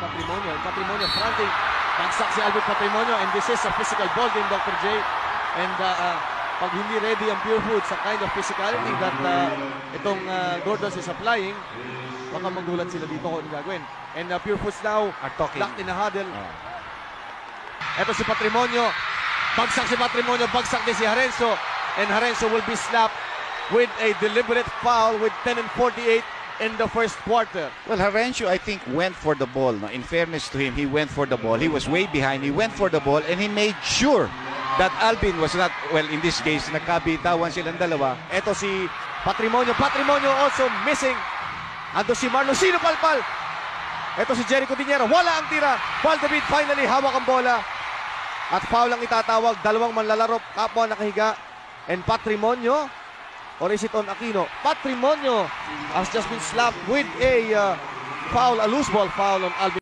Patrimonio. And Patrimonio fronting. Bagsak si Alvin Patrimonio. And this is a physical ball game, Dr. J. And pag hindi ready ang Pure Foods sa kind of physicality that itong Gordons is applying, baka magulat sila dito kung ano gagawin. And Pure Foods now are talking. locked in a huddle. Ito si Patrimonio. Bagsak si Patrimonio. Bagsak din si Harenzo. And Harenzo will be slapped with a deliberate foul with 10 and 48 in the first quarter. Well, Harencio, I think, went for the ball. No? In fairness to him, he went for the ball. He was way behind. He went for the ball and he made sure that Alvin was not, well, in this case, nagkabitawan silang dalawa. Ito si Patrimonio. Patrimonio also missing. Ando si Marlon Sino Palpal. Ito si Jericho Dinero. Wala ang tira. Paul David finally hawak ang bola. At foul ang itatawag. Dalawang manlalaro. Kapwa nakahiga. And Patrimonio, or is it on Aquino? Patrimonio has just been slapped with a foul, a loose ball foul on Alvin.